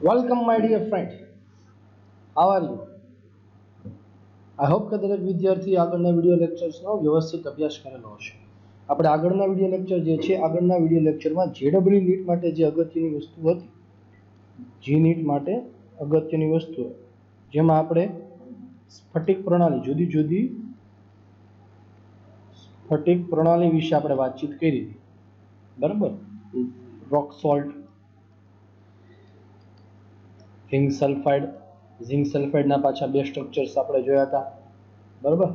Welcome, my dear friend. How are you? I hope કે દરેક વિદ્યાર્થી આગળના વિડિયો લેક્ચર્સનો વ્યવસ્થિત અભ્યાસ કરેલો હશે. આપણે આગળના વિડિયો લેક્ચર જે છે આગળના વિડિયો લેક્ચરમાં જેડબલ્યુ નીટ માટે જે અગત્યની વસ્તુ હતી, જી નીટ માટે અગત્યની વસ્તુ જેમાં આપણે સ્ફટિક પ્રણાલી જુદી જુદી સ્ફટિક પ્રણાલી વિશે આપણે વાતચીત કરી હતી. બરાબર? રોક સોલ્ટ, ઝિંક સલ્ફાઇડના પાછા બે સ્ટ્રક્ચર્સ આપણે જોયા હતા. બરાબર?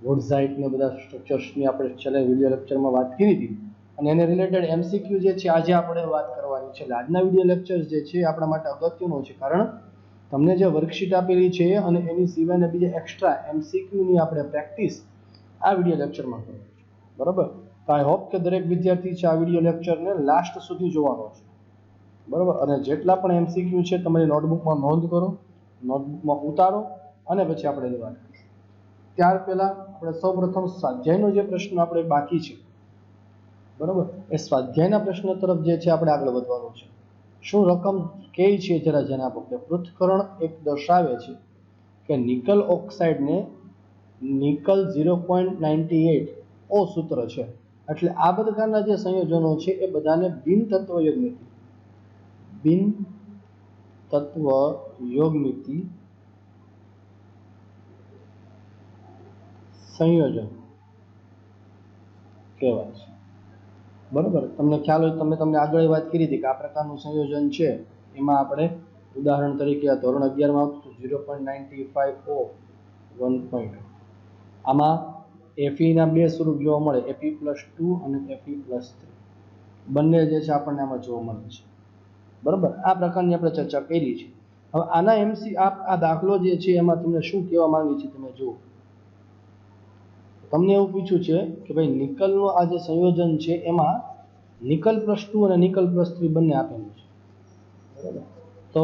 વોડઝાઇટ ને બધા સ્ટ્રક્ચર્સની આપણે છેલ્લે વિડિયો લેક્ચરમાં વાત કરી હતી અને એને રિલેટેડ એમસીક્યુ જે છે આજે આપણે વાત કરવાની છે. એટલે આજના વિડિયો લેક્ચર્સ જે છે આપણા માટે અગત્યનો છે, કારણ તમને જે વર્કશીટ આપેલી છે અને એની સિવાયના બીજા એક્સ્ટ્રા એમસીક્યુની આપણે પ્રેક્ટિસ આ વિડિયો લેક્ચરમાં કરવાની છે. બરાબર? તો આઈ હોપ કે દરેક વિદ્યાર્થી છે આ વિડિયો લેક્ચરને લાસ્ટ સુધી જોવાનો છે. બરાબર? અને જેટલા પણ એમસીક્યુ છે તમારી નોટબુકમાં નોંધ કરો, નોટબુકમાં ઉતારો અને પછી આપણે એની વાત કરીશું. ત્યાર પહેલા આપણે સૌપ્રથમ સ્વાધ્યાયનો જે પ્રશ્ન આપણે બાકી છે, બરાબર, એ સ્વાધ્યાયના પ્રશ્ન તરફ જે છે આપણે આગળ વધવાનું છે. શું રકમ કઈ છે જરા જેના આપણે પૃથ્થકરણ એક દર્શાવે છે કે નિકલ ઓક્સાઇડને નિકલ 0.98 ઓ સૂત્ર છે. એટલે આ બધાના જે સંયોજનો છે એ બધાને બિન તત્વ યોગમિતિ સંયોજન કહેવાય છે. બરાબર? તમને ખ્યાલ હોય, તમને આગળ વાત કરી હતી કે આ પ્રકારનું સંયોજન છે એમાં આપણે ઉદાહરણ તરીકે આ ધોરણ 11માં આવતું 0.95 ઓ 1. આમાં Fe ના બે સ્વરૂપ જોવા મળે, Fe+2 અને Fe+3 બંને જે છે આપણને આમાં જોવા મળે છે. બરાબર? આ પ્રકારની આપણે ચર્ચા કરી છે. હવે આના આ દાખલો જે છે એમાં તમને શું કહેવા માંગે છે તમે જુઓ. તમને એવું પૂછ્યું છે કે ભાઈ નિકલનું આ જે સંયોજન છે એમાં નિકલ+2 અને નિકલ+3 બંને આપેલું છે. બરાબર? તો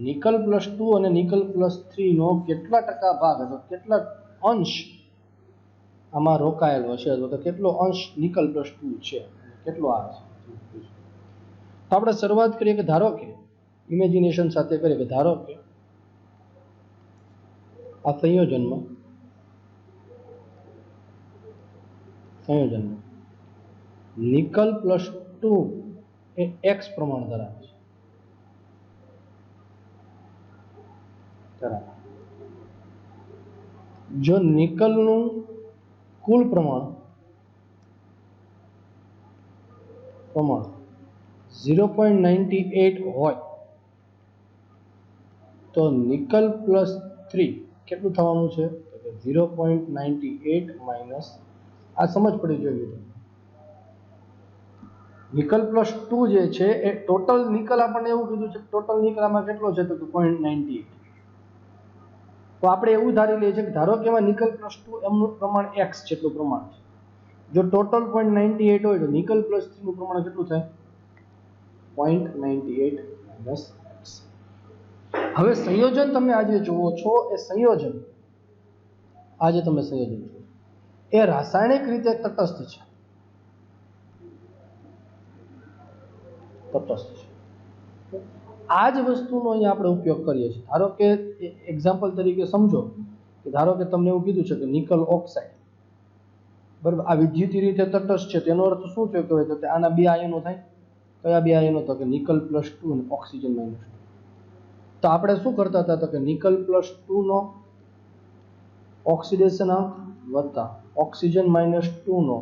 નિકલ+2 અને નિકલ+3 નો કેટલા ટકા ભાગ અથવા કેટલા અંશ આમાં રોકાયેલો છે, અથવા તો કેટલો અંશ નિકલ+2 છે, કેટલો આ છે. તો આપણે શરૂઆત કરીએ કે ધારો કે ઇમેજિનેશન સાથે કરીએ કે ધારો કે આ સંયોજનમાં નિકલ+2 એ x પ્રમાણ ધરાવે છે. જો નિકલનું કુલ પ્રમાણ 0.98 હોય તો નિકલ+3 કેટલું થવાનું છે? 0.98 માઇનસ આ સમજ પડી જોઈએ. નિકલ+2 જે છે એ ટોટલ નિકલ આપણને એવું કીધું છે ટોટલ નિકલ આમાં કેટલો છે તો 0.98. તો આપણે એવું ધારી લઈએ છીએ કે ધારો કે એમાં નિકલ+2 એમનું પ્રમાણ x જેટલું પ્રમાણ છે. જો ટોટલ 0.98 હોય તો નિકલ+3 નું પ્રમાણ કેટલું થાય? 0.98 માઇનસ x. હવે સંયોજન તમે આજે જુઓ છો એ સંયોજન જુઓ એ રાસાયણિક રીતે તટસ્થ છે. આ જ વસ્તુનો અહીંયા આપણે ઉપયોગ કરીએ છીએ. ધારો કે એક્ઝામ્પલ તરીકે સમજો કે ધારો કે તમને એવું કીધું છે કે નિકલ ઓક્સાઇડ, બરાબર, આ વિદ્યુતીય રીતે તટસ્થ છે. તેનો અર્થ શું થયો કહેવાય તો કે આના બે આયનો થાય. કયા બે આયનો? તો કે નિકલ+2 અને ઓક્સિજન-2. તો આપણે શું કરતા હતા તો કે નિકલ+2 નો ઓક્સિડેશનાંક વત્તા ઓક્સિજન-2 નો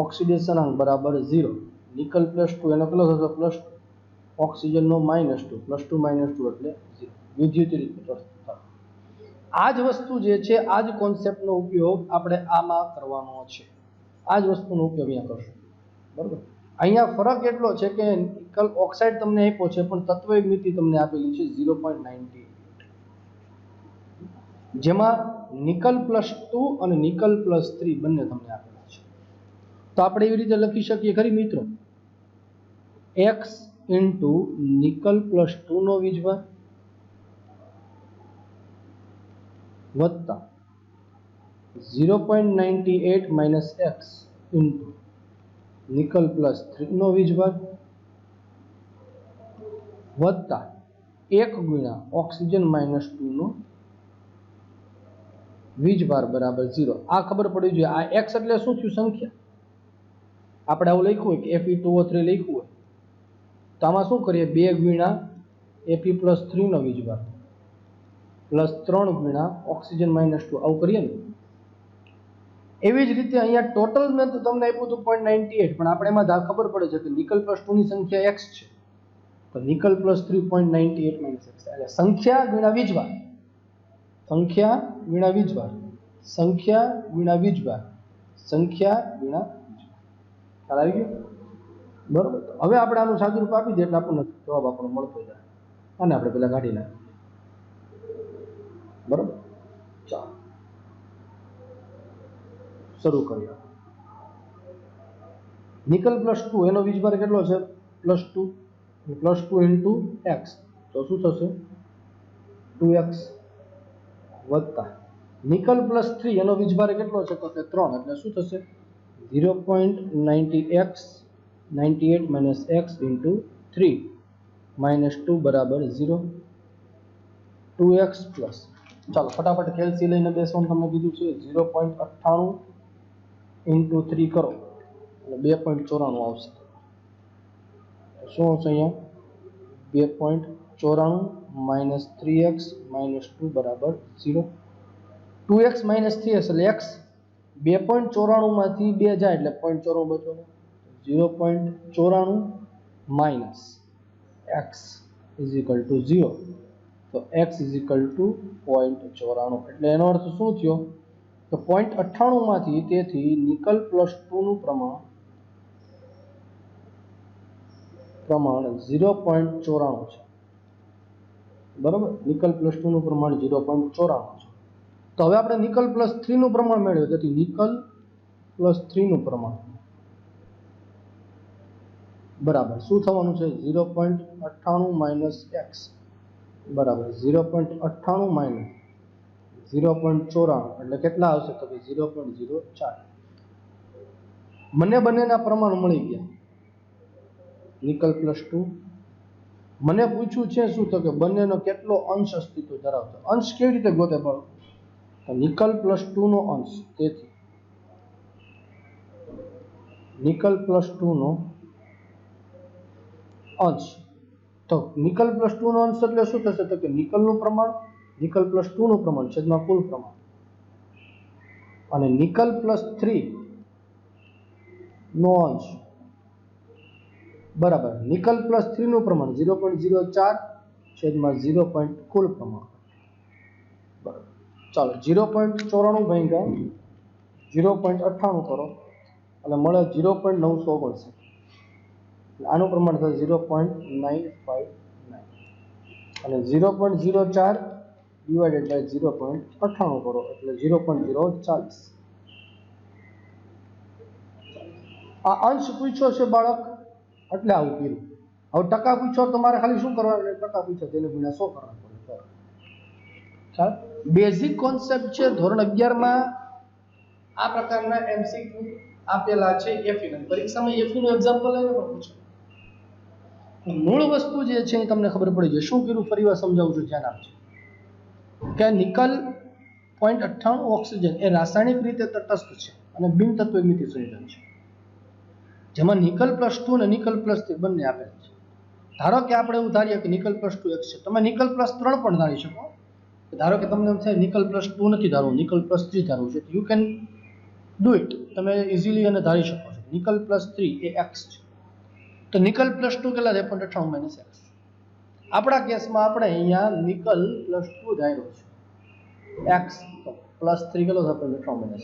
ઓક્સિડેશનાંક બરાબર 0. નિકલ+2 એનો કેટલો થતો? +2. ઓક્સિજનનો -2, +2 - 2 એટલે 0. વિદ્યુત રીતે આ જ વસ્તુ જે છે, આ જ કોન્સેપ્ટનો ઉપયોગ આપણે આમાં કરવાનો છે. આ જ વસ્તુનો ઉપયોગ અહીંયા કરશું. બરાબર? અહીંયા ફરક એટલો છે કે નિકલ ઓક્સાઇડ તમને આપ્યો છે પણ તત્વયુગ મિતિ તમને આપેલી છે 0.98, જેમાં નિકલ+2 અને નિકલ+3 બંને તમને આપેલા છે. તો આપણે એવી રીતે લખી શકીએ ખરી મિત્રો, x ઇન્ટુ નિકલ+2 નો વીજભાર વત્તા 0.98 માઇનસ x ઇન્ટુ નિકલ+3 નો વીજભાર વત્તા 1 ગુણ્યા ઓક્સિજન -2 નો વીજભાર બરાબર 0. આ ખબર પડી જોઈએ. આ x એટલે શું થયું? સંખ્યા. આપણે આવું લખ્યું હોય કે Fe2O3 લખ્યું હોય તો આમાં શું કરીએ? 2 ગુણ્યા Fe+3 નો વીજભાર પ્લસ 3 ગુણ્યા ઓક્સિજન -2 આવું કરીએ ને. એવી જ રીતે અહીંયા ટોટલ મેં તો તમને આપ્યું હતું 0.98, પણ આપણે એમાં ખબર પડે છે કે નિકલ +2 ની સંખ્યા x છે, તો નિકલ +3 0.98 - x એટલે સંખ્યા ગુણ્યા વીજભાર, સંખ્યા ગુણ્યા વીજભાર, સંખ્યા ગુણ્યા વીજભાર, સંખ્યા ગુણ્યા વીજભાર. ખ્યાલ આવી ગયો? બરોબર. હવે આપણે આનું સાદું રૂપ આપી દઈએ એટલે આપણને જવાબ આપણો મળતો જાય. અને આપણે પેલા કાઢી નાખીએ. બરોબર. ચાલો શરૂ કરીએ. નિકલ +2 એનો વીજભાર કેટલો છે? +2. +2 × x તો શું થશે? 2x વત્તા નિકલ +3 એનો વીજભાર કેટલો છે? તો કે 3 એટલે શું થશે? 0.98 - x × 3 -2 બરાબર 0. 2x પ્લસ, ચાલો ફટાફટ કેલ્સી લઈને બેસવાનું તમને કીધું છે. 0.98 × 3 કરો એટલે 2.94 આવશે. શું આવશે અહીંયા? 2.94 - 3x -2 બરાબર 0. 2x - 3x એટલે x 2.94 માંથી 2 જાય એટલે 0.94 બચો. 0.94 - x = 0. તો x = 0.94 એટલે એનો અર્થ શું થયો? તો 0.98 માંથી તેથી નિકલ +2 નું પ્રમાણ 0.94 છે. બરોબર. નિકલ +2 નું પ્રમાણ 0.94 છે. તો હવે આપણે નિકલ +3 નું પ્રમાણ મેળવ્યું. તેથી નિકલ +3 નું પ્રમાણ બરાબર શું થવાનું છે? 0.98 - x બરાબર 0.98 - 0.94 એટલે કેટલા આવશે? તો કે 0.04. મને બંનેના પ્રમાણ મળી ગયા. નિકલ +2 મને પૂછ્યું છે શું? તો કે બંનેનો કેટલો અંશ અસ્તિત્વ ધરાવતો. અંશ કેવી રીતે ગોતે? પણ તો નિકલ +2 નો અંશ, તેથી નિકલ +2 નો અંશ. તો નિકલ +2 નો અંશ એટલે શું થશે? તો કે નિકલનું પ્રમાણ, નિકલ +2 નું પ્રમાણ છેદમાં કુલ પ્રમાણ, અને નિકલ +3 નો અંશ બરાબર નિકલ +3 નું પ્રમાણ 0.04 છેદમાં 0. કુલ પ્રમાણ. બરાબર. ચાલો 0.94 ભાગ્યા 0.98 કરો એટલે મળે 0.979. આનું પ્રમાણ થશે 0.959 અને 0.04 ડિવાઇડેડ બાય 0.98 કરો એટલે 0.040. આ અંશ પૂછ્યો છે બાળક એટલે આવું કર્યું. હવે ટકા પૂછો તો મારે ખાલી શું કરવાનું? ટકા પૂછો તેને ગુણ્યા 100 કરવાનું પડે. ચાલ બેઝિક કોન્સેપ્ટ છે. ધોરણ 11 માં આ પ્રકારના એમસીક્યુ આપેલા છે. એફઈ ની પરીક્ષામાં એફઈ નું એક્ઝામ્પલ લઈને પણ પૂછે. મૂળ વસ્તુ જે છે એ તમને ખબર પડી જાય. શું કર્યું? ફરીવાર સમજાવું છું, ધ્યાન આપજો. કે નિકલ 0.98 ઓક્સિજન એ રાસાયણિક રીતે તટસ્થ છે અને બિન તત્વમિતિ સંયોજન છે, જેમાં નિકલ +2 અને નિકલ +3 બંને આપેલ છે. ધારો કે આપણે એવું ધારીએ કે નિકલ +2 x છે. તમે નિકલ +3 પણ ધારી શકો. ધારો કે તમને એમ થાય નિકલ +2 નથી ધારવું, નિકલ +3 ધારવું છે, યુ કેન ડુ ઇટ. તમે ઇઝીલી એને ધારી શકો છો. નિકલ +3 એ x છે. તો નિકલ +2 કેટલા છે? 0.98 - x. આપણા કેસમાં આપણે અહીંયા નિકલ +2 ધાર્યો છે, x તો +3 કેટલો છે? 0.98 - x.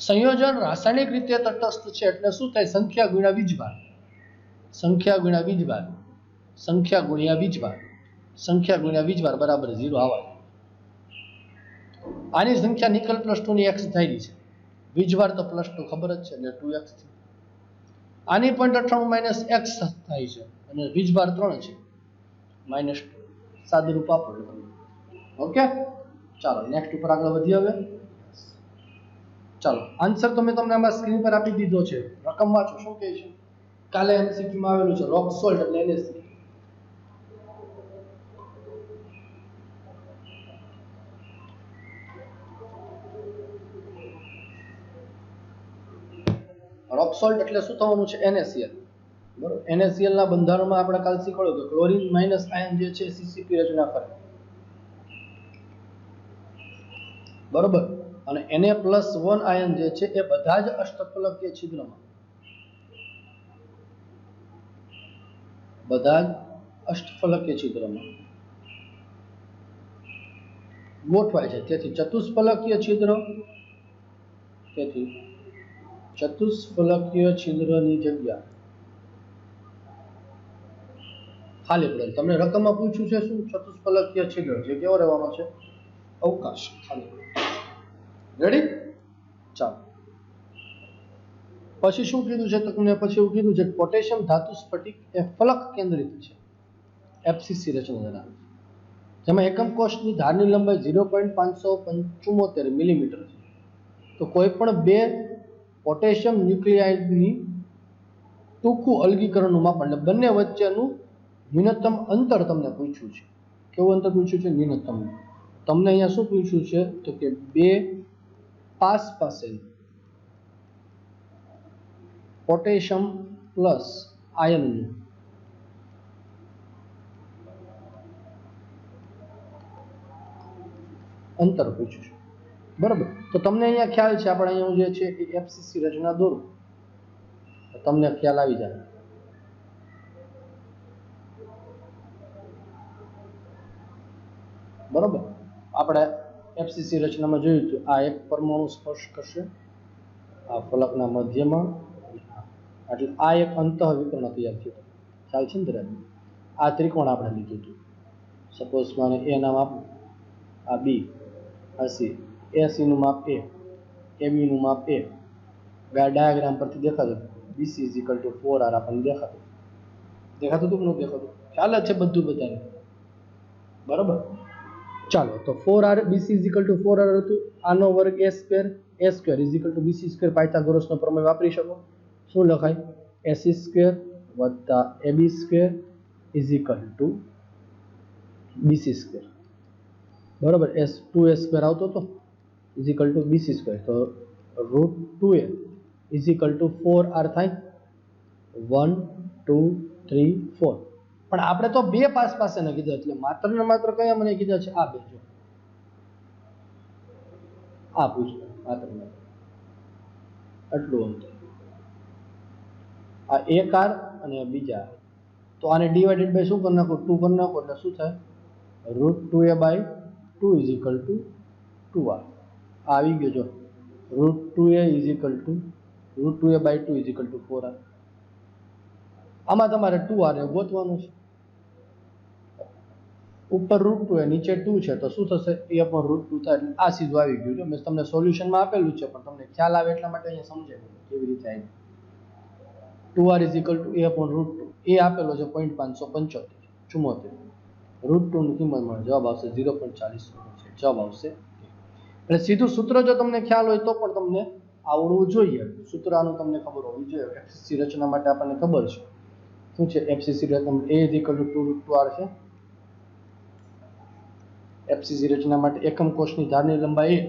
સંયોજન રાસાયણિક રીતે તટસ્થ છે એટલે શું થાય? સંખ્યા ગુણ્યા વીજભાર, સંખ્યા ગુણ્યા વીજભાર, સંખ્યા ગુણ્યા વીજભાર, સંખ્યા ગુણ્યા વીજભાર બરાબર 0 આવવા. આની સંખ્યા નિકલ +2 ની x ધારી છે, વીજભાર તો +2 ખબર જ છે એટલે 2x છે. આની 0.98 - x થાય છે અને વીજભાર 3 છે, -2. સાદું રૂપ આપો. ઓકે, ચાલો નેક્સ્ટ ઉપર આગળ વધીએ. હવે ચાલો આન્સર તો મેં તમને આમાં સ્ક્રીન પર આપી દીધો છે. રકમ વાંચો શું કહે છે. કાલે એમસીક્યુ માં આવેલું છે રોક સોલ્ટ એટલે NaCl. રોક સોલ્ટ એટલે શું થવાનું છે? NaCl. બરોબર. NaCl ના બંધારણમાં આપણે કાલ શીખવાડ્યું કે ક્લોરીન માઇનસ આયન જે છે CCP રચના કરે, બરોબર. અને Na+1 આયન જે છે એ બધા જ અષ્ટફલકીય છિદ્રમાં ગોઠવાય છે. તેથી ચતુષ્ફલકીય છિદ્રની જગ્યા ખાલી પડે. તમને રકમમાં પૂછ્યું છે શું? ચતુષ્ફલકીય છિદ્ર જે કેવો રહેવાનો છે? અવકાશ ખાલી. રેડી? ચાલો. પછી શું કીધું છે તમને? પછી એવું કીધું છે કે પોટેશિયમ ધાતુ સ્ફટિક એ ફલક કેન્દ્રિત છે, FCC રચના ધરાવે છે, જેમાં એકમ કોષની ધારની લંબાઈ 0.575 મિલીમીટર છે. તો કોઈ પણ બે પોટેશિયમ ન્યુક્લિયાઇડની ટૂંકું અલગીકરણનું માપ, એટલે બંને વચ્ચેનું ન્યૂનતમ અંતર તમને પૂછ્યું છે. કેવું અંતર પૂછ્યું છે? ન્યૂનતમ. તમને અહીંયા શું પૂછ્યું છે? તો કે બે પાસ પાસે પોટેશિયમ પ્લસ આયનનું અંતર પૂછ્યું છે, બરાબર. તો તમને અહીંયા ખ્યાલ છે, આપણે અહીંયા જે છે એ FCC રચના દોરું, તમને ખ્યાલ આવી જાય. બરોબર. આપણે FCC રચનામાં જોયું હતું, આ એક પરમાણુ સ્પર્શ કરશે આ ફલકના મધ્યમાં, એટલે આ એક અંતઃવિકર્ણ તૈયાર થયું. ખ્યાલ છે ને દરેક? આ ત્રિકોણ આપણે લીધું હતું. સપોઝ મને એ નામ આપું, આ બી, આ સી, AC નું માપ A, AB નું માપ A. ડાયાગ્રામ પરથી દેખાતું BC = 4R આપણને દેખાતું હતું કે ન દેખાતું? ખ્યાલ જ છે બધું બધાને, બરાબર. ચાલો, તો 4R BC = 4R હતું. આનો વર્ગ A² BC² પાયથાગોરસનો પ્રમેય વાપરી શકો. શું લખાય? AC² + AB² = BC². બરાબર. 2A² આવતો હતો = BC². તો √2A = 4R થાય. 1 2 3 4. પણ આપણે તો બે પાસે ને કીધું, એટલે માત્ર ને માત્ર કયા મને કીધા છે? આ બે. જો આ પૂછો માત્ર ને આટલું અંતર, આ એક R અને બીજા. તો આને ડિવાઇડેડ બાય શું કરી નાખો? 2 કરી નાખો, એટલે શું થાય? √2A/2 = 2R. આવી ગયો. જો √2A/2 = 4R. આમાં તમારે 2R ને ગોતવાનું છે. ઉપર √2 નીચે 2 છે, તો શું થશે? A/√2 થાય. એટલે આ સીધું આવી ગયું. જો મેં તમને સોલ્યુશનમાં આપેલું છે, પણ તમને ખ્યાલ આવે એટલા માટે અહીંયા સમજાય કેવી રીતે આવી. 2R = A/√2. એ આપેલો છે 0.575. √2 ની કિંમત મળે, જવાબ આવશે 0.40. જવાબ આવશે. એટલે સીધું સૂત્ર જો તમને ખ્યાલ હોય તો પણ તમને આવડવું જોઈએ. સૂત્ર આનું તમને ખબર હોવી જોઈએ. FCC રચના માટે આપણને ખબર છે શું છે? FCC રચના A = 2√2R છે. FCC રચના માટે એકમ કોષની ધારની લંબાઈ A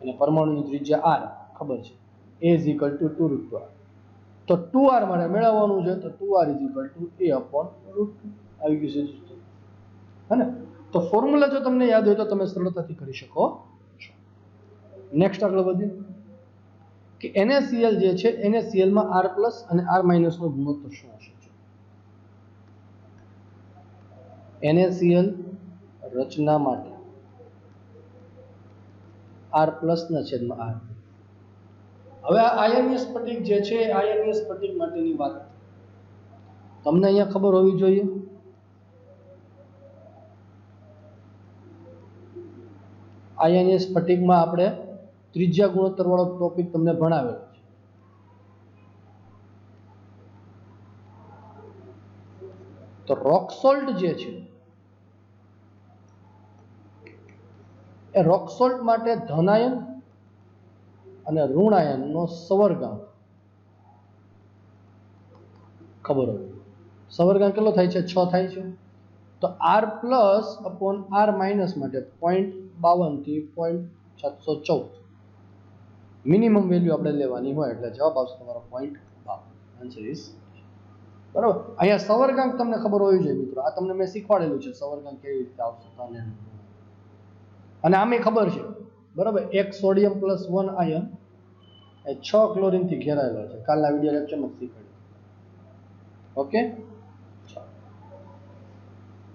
અને પરમાણુની ત્રિજ્યા R ખબર છે. A = 2√2R. તો 2R મારે મેળવવાનું છે, તો 2R = A/√2 આવી ગયું છે, હે ને? તો ફોર્મ્યુલા જો તમને યાદ હોય તો તમે સરળતાથી કરી શકો છો. નેક્સ્ટ આગળ વધીએ કે NaCl જે છે, NaCl માં R+ અને R- નો ગુણોત્તર શું હશે? NaCl રચના માટે R+ ના છેદમાં R. હવે આ આયનીય સ્ફટિક જે છે, આયનીય સ્ફટિક માટેની વાત તમને અહીંયા ખબર હોવી જોઈએ. આયનીય સ્ફટિકમાં આપણે ત્રિજ્યા ગુણોત્તર વાળો ટોપિક તમને ભણાવેલો છે. તો રોક સોલ્ટ જે છે એ રોક સોલ્ટ માટે ધન આયન અને ઋણ આયનનો સવર્ગાંક ખબર હોય. સવર્ગાંક કેટલો થાય છે? 6 થાય છે. તો R+ / R- માટે 0.52 થી 0.714. મિનિમમ વેલ્યુ આપણે લેવાની હોય એટલે જવાબ આવશે તમારો 0.12. આન્સર ઇઝ બરાબર. અહીંયા સવર્ગાંક તમને ખબર હોવી જોઈએ મિત્રો, આ તમને મેં શીખવાડેલું છે સવર્ગાંક કેવી રીતે આવશે અને આમે ખબર છે બરાબર. 1 સોડિયમ પ્લસ 1 આયન એ 6 ક્લોરીન થી ઘેરાયેલો છે, કાલના વિડિયો લેક્ચરમાં શીખવાડ્યું. ઓકે,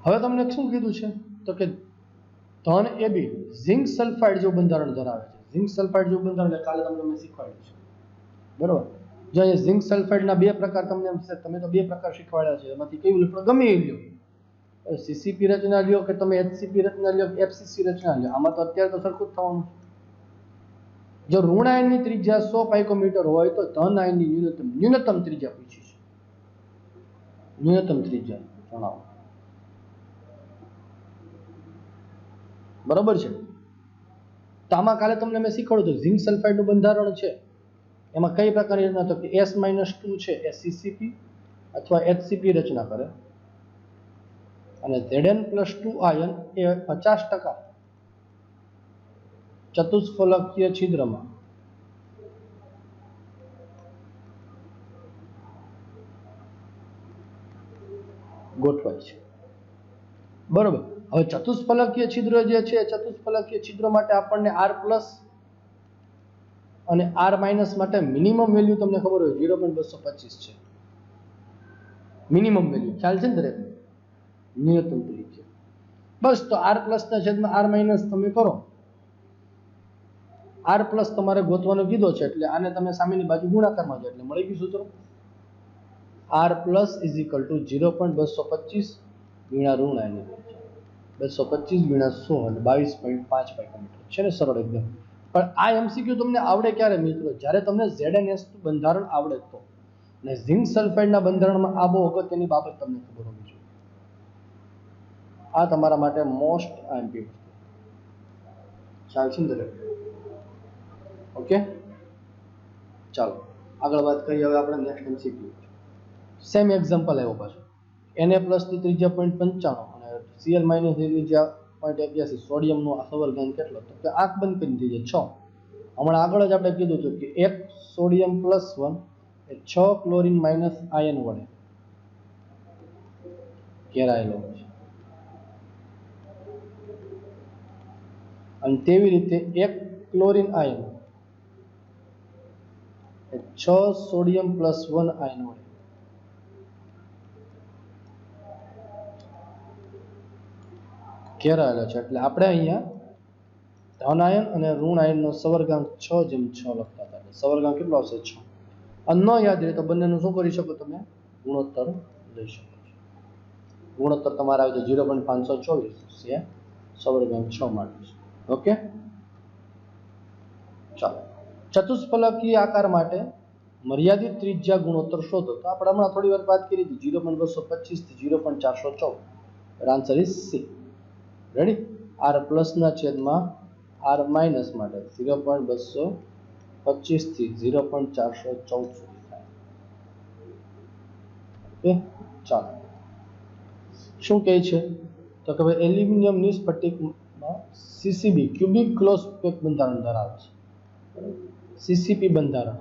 હવે તમને શું કીધું છે તો કે ધન AB ઝિંક સલ્ફાઇડ જેવું બંધારણ ધરાવે છે. ઝિંક સલ્ફાઇડ જેવું બંધારણ એટલે કાલે તમને મેં શીખવાડ્યું છે બરાબર. જો અહીંયા ઝિંક સલ્ફાઇડના બે પ્રકાર તમને તમે તો બે પ્રકાર શીખવાડ્યા છે, એમાંથી કયું લો ગમે એ લ્યો, સીસીપી રચના લ્યો કે તમે એચસીપી રચના લ્યો કે એફસીસી રચના લ્યો, આમાં તો અત્યારે તો સરખું જ થવાનું છે. જો ઋણ આયનની ત્રિજ્યા 100 પાઇકોમીટર હોય તો ધન આયનની ન્યૂનતમ ત્રિજ્યા પૂછી છે. ન્યૂનતમ ત્રિજ્યા જણાવો. બરોબર છે. તો આમાં કાલે તમને મેં શીખવાડ્યું હતું ઝિંક સલ્ફાઇડનું બંધારણ છે, એમાં કઈ પ્રકારની રચના તો કે S-2 છે એ સીસીપી અથવા એચસીપી રચના કરે અને Zn+2 આયન એ 50% ચતુષ્ફલકીય છિદ્રમાં ગોઠવાય છે બરોબર. હવે ચતુષ્ફલકીય છિદ્ર જે છે, ચતુષ્ફલકીય છિદ્ર માટે આપણને R+ અને R- માટે મિનિમમ વેલ્યુ તમને ખબર હોય 0.225 છે મિનિમમ વેલ્યુ, ખ્યાલ છે ને દરેક? ન્યૂનતમ ત્રિજ્યા બસ. તો R+ ના છેદમાં R- તમે કરો. R+ તમારે ગોતવાનો કીધો છે એટલે આને તમે સામેની બાજુ ગુણાકારમાં જો એટલે મળી ગયું સૂત્ર. R+ = 0.225 ગુણ્યા ઋણ આયનની ત્રિજ્યા, 225 ગુણ્યા 100 એટલે 22.5 પાઇકોમીટર છે ને, સરળ એકદમ. પણ આ એમસીક્યુ તમને આવડે ક્યારે મિત્રો? જ્યારે તમને ZnS નું બંધારણ આવડે તો. અને ઝિંક સલ્ફાઇડના બંધારણમાં આ બહુ અગત્યની બાબત તમને ખબર હોવી જોઈએ. આ તમારા માટે મોસ્ટ આઈએમપી વસ્તુ. ખ્યાલ છે ને? ઓકે, ચાલો આગળ વાત કરીએ હવે આપણે નેક્સ્ટ એમસીક્યુ. સેમ એક્ઝામ્પલ આવ્યો પાછો. Na+ ની ત્રિજ્યા 0.95 અને Cl- ની ત્રિજ્યા 0.81. સોડિયમનો સવર્ગાંક કેટલો? તો કે આંખ બંધ કરીને થઈ જાય 6. હમણાં આગળ જ આપણે કીધું હતું કે 1 સોડિયમ +1 એ 6 ક્લોરીન માઇનસ આયન વડે ઘેરાયેલો છે. અને તેવી રીતે 1 ક્લોરીન આયન એ 6 સોડિયમ +1 આયન વડે ઘેરાયેલો છે. એટલે આપણે અહીંયા ધન આયન અને ઋણ આયનનો સવર્ગાંક 6:6 લખતા હતા. સવર્ગાંક કેટલો આવશે? 6. અને ન યાદ રહે તો બંનેનું શું કરી શકો તમે? ગુણોત્તર લઈ શકો છો. ગુણોત્તર તમારે આવે છે 0.524 છે સવર્ગાંક 6 માટે. ઓકે, ચાલો ચતુષ્ફલકીય આકાર માટે મર્યાદિત ત્રિજ્યા ગુણોત્તર શોધો. તો આપણે હમણાં થોડી વાર વાત કરી હતી 0.225 થી 0.414. Answer is C. Ready? R+ ના છેદમાં R- માટે 0.225 થી 0.414 સુધી થાય. ઓકે, ચાલો શું કહે છે તો કે ભાઈ એલ્યુમિનિયમની સ્ફટિકમાં સીસીબી ક્યુબિક ક્લોઝ પેક બંધારણ ધરાવે છે. સીસીપી બંધારણ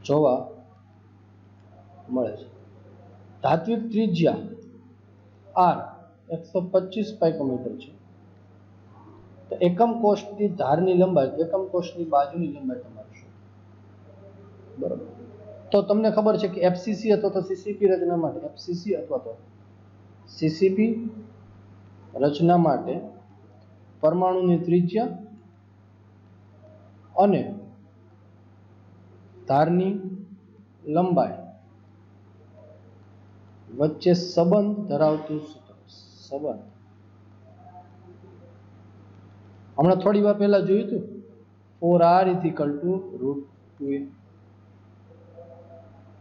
જોવા મળે છે. ધાત્વિક ત્રિજ્યા R 125 પાઇકોમીટર છે. તો એકમ કોષની ધારની લંબાઈ, એકમ કોષની બાજુની લંબાઈ તમારે શું? બરાબર. તો તમને ખબર છે કે એફસીસી અથવા તો સીસીપી રચના માટે એફસીસી અથવા તો સીસીપી રચના માટે પરમાણુની ત્રિજ્યા અને ધારની લંબાઈ વચ્ચે સંબંધ ધરાવતું સૂત્ર. સંબંધ હમણાં થોડી વાર પહેલા જોયું હતું 4R = √2a.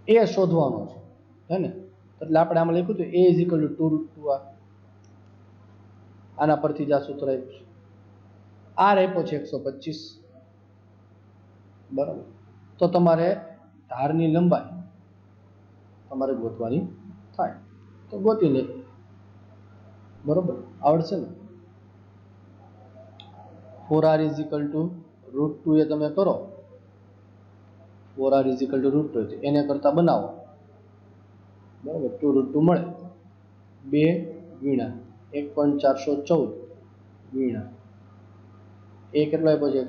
એ શોધવાનો છે હે ને? એટલે આપણે આમાં લખ્યું હતું a = 2√2r. આના પરથી જ આ સૂત્ર આપ્યું છે. R આપ્યો છે 125. બરાબર. તો તમારે ધારની લંબાઈ તમારે ગોતવાની થાય તો ગોતી લે. બરોબર, આવડશે ને? 4r = √2 એ તમે કરો, 4r = √2 એને કરતા બનાવો, બરાબર, 2√2 મળે, 2 ગુણ્યા 1.414 ગુણ્યા એ કેટલો આપ્યો છે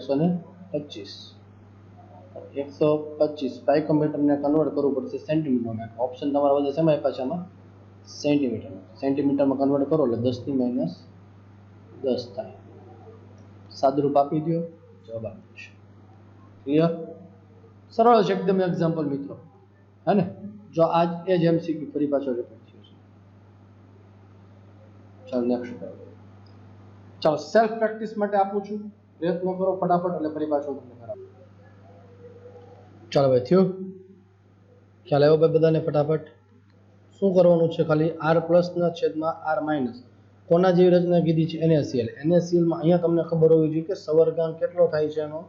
125 પાઇકોમીટરને કન્વર્ટ કરવું પડશે સેન્ટીમીટરમાં. ઓપ્શન તમારા બધા શેમાં આપ્યા છે? આમાં સેન્ટીમીટરમાં કન્વર્ટ કરો એટલે 10 ની -10 થાય. સાદુરૂપ આપી દો, જવાબ આવી જશે. ક્લિયર? સરળ છે એકદમ એક્ઝામ્પલ મિત્રો, હે ને? જો આજ એ જ એમસીક્યુ ફરી પાછો રિપીટ થયો છે. ચાલો નેક્સ્ટ કરો. ચાલો સેલ્ફ પ્રેક્ટિસ માટે આપું છું, પ્રયત્ન કરો ફટાફટ એટલે ફરી પાછો તમને કરાવું. ચાલો ભાઈ થયું? ખ્યાલ આવ્યો ભાઈ બધાને? ફટાફટ શું કરવાનું છે? ખાલી r પ્લસ ના છેદમાં r માઇનસ કોના જેવી રચના કીધી છે? NaCl. NaCl માં અહીંયા તમને ખબર હોવી જોઈએ કે સવર્ગાંક કેટલો થાય છે એનો?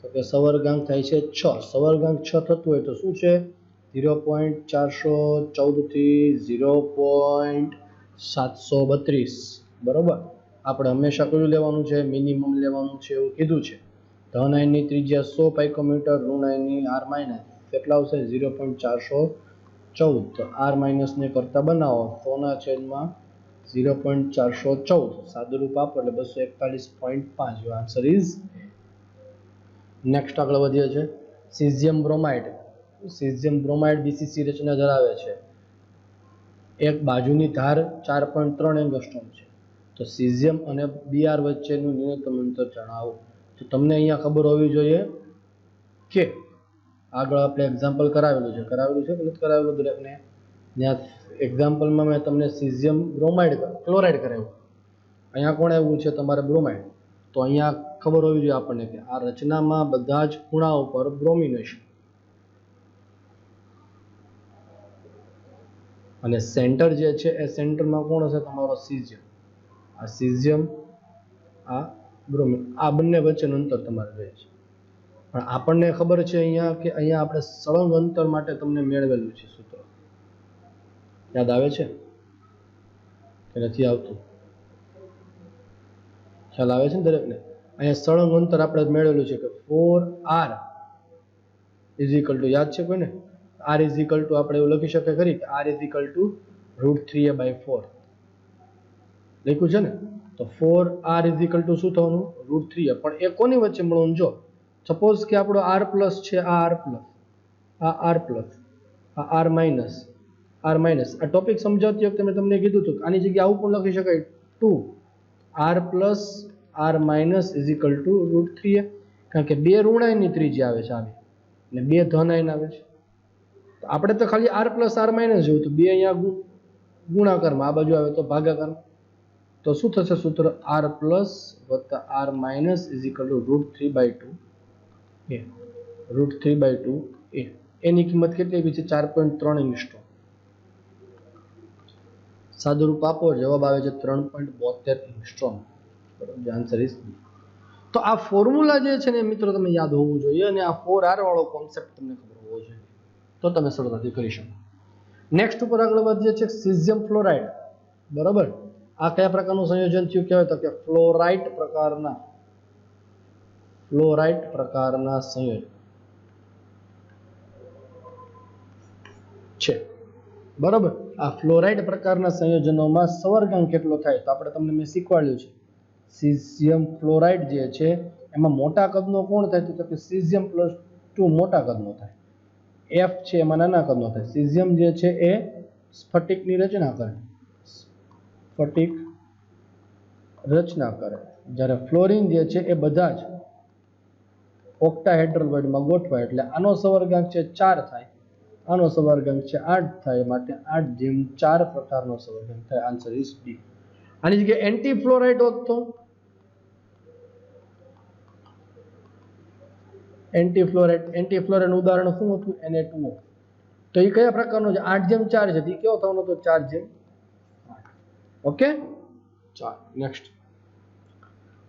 તો કે સવર્ગાંક થાય છે 6. સવર્ગાંક 6 થતું હોય તો શું છે? 0.414 થી 0.732. બરોબર. આપણે હંમેશા કયું લેવાનું છે? મિનિમમ લેવાનું છે એવું કીધું છે. ધન આયનની ત્રિજ્યા 100 પાઇકોમીટર, ઋણ આયનની r માઇનસ કેટલા આવશે? 0.414. તો r માઇનસ ને કરતા બનાવો, 100 ના છેદમાં 0.414 સાદુરૂપ આપો એટલે 241.5. Your answer is. નેક્સ્ટ આગળ વધીએ છે. Caesium bromide. Caesium bromide BCC રચના ધરાવે છે. એક બાજુની ધાર 4.3 એંગસ્ટ્રોમ છે. તો સીઝિયમ અને Br વચ્ચેનું ન્યૂનતમ અંતર જણાવો. તો તમને અહીંયા ખબર હોવી જોઈએ કે આગળ આપણે એક્ઝામ્પલ કરાવેલું છે કે નથી કરાવેલું દરેકને? ત્યાં એક્ઝામ્પલમાં મેં તમને સીઝિયમ બ્રોમાઇડ ક્લોરાઇડ કરાવ્યું, અહીંયા કોણ આવ્યું છે? તમારે બ્રોમાઇડ. તો અહીંયા ખબર હોવી જોઈએ આપણને કે આ રચનામાં બધા જ ખૂણા ઉપર બ્રોમિન હશે અને સેન્ટર જે છે એ સેન્ટરમાં કોણ હશે? તમારો સીઝિયમ. આ સીઝિયમ, આ બ્રોમિન, આ બંને વચ્ચેનું અંતર તમારે જોઈએ છે. પણ આપણને ખબર છે અહીંયા કે અહીંયા આપણે સળંગ અંતર માટે તમને મેળવેલું છે સૂત્ર. યાદ આવે છે કે નથી આવતું? ખ્યાલ આવે છે ને દરેકને? અહીંયા સળંગ અંતર આપણે મેળવેલું છે કે 4r = યાદ છે કોઈને? r = આપણે એવું લખી શકીએ ખરી કે r √3a/4 લખ્યું છે ને? તો 4r = શું થવાનું? √3a. પણ એ કોની વચ્ચે મળવાનું? જો સપોઝ કે આપણો r પ્લસ છે, આ r પ્લસ, આ r પ્લસ, આ r માઇનસ, r માઇનસ. આ ટોપિક સમજાવતી વખતે મેં તમને કીધું હતું આની જગ્યાએ આવું પણ લખી શકાય 2r plus r minus = √3a. કારણ કે બે ઋણ આયનની ત્રિજ્યા આવે છે આવી અને બે ધન આયન આવે છે. તો આપણે તો ખાલી r પ્લસ r માઇનસ જોયું, તો બે અહીંયા ગુણાકારમાં, આ બાજુ આવે તો ભાગાકારમાં. તો શું થશે સૂત્ર? r પ્લસ વત્તા r માઇનસ = √3/2a. √3/2a. એની કિંમત કેટલી આવી છે? 4.3 એંગસ્ટ્રોમ. સાદુરૂપ આપો, જવાબ આવે છે 3.72 એંગસ્ટ્રોમ. બરોબર, આન્સર ઇઝ બી. તો આ ફોર્મ્યુલા જે છે ને મિત્રો તમે યાદ હોવું જોઈએ અને આ 4r વાળો કોન્સેપ્ટ તમને ખબર હોવો જોઈએ, તો તમે સરળતાથી કરી શકો. નેક્સ્ટ ઉપર આગળ વધીએ છે સીઝિયમ ફ્લોરાઇડ. બરોબર. આ કયા પ્રકારનું સંયોજન થયું કહેવાય? તો કે ફ્લોરાઇટ પ્રકારના સંયોજન છે. બરોબર. આ ફ્લોરાઇડ પ્રકારના સંયોજનોમાં સવર્ગાંક કેટલો થાય? તો આપણે તમને મેં શીખવાડ્યું છે. સીઝિયમ ફ્લોરાઇડ જે છે એમાં મોટા કદનો કોણ થાય? તો કે સીઝિયમ +2 મોટા કદનો થાય, F છે એમાં નાના કદનો થાય. સીઝિયમ જે છે એ સ્ફટિકની રચના કરે, જ્યારે ફ્લોરિન જે છે એ બધા જ ઓક્ટાહેડ્રલ વર્ડમાં ગોઠવાય એટલે આનો સવર્ગાંક છે 4 થાય, આનો સવર્ગાંક છે 8 થાય, માટે 8/4 પ્રકારનો સવર્ગાંક થાય. Answer is D. આની જગ્યાએ એન્ટી ફ્લોરાઇડ હોત તો એન્ટી ફ્લોરાઇડ ઉદાહરણ શું હતું? Na2O. તો એ કયા પ્રકારનો છે? 8/4 છે. એ કેવો થવાનો? તો 4/8. ઓકે, ચાલો નેક્સ્ટ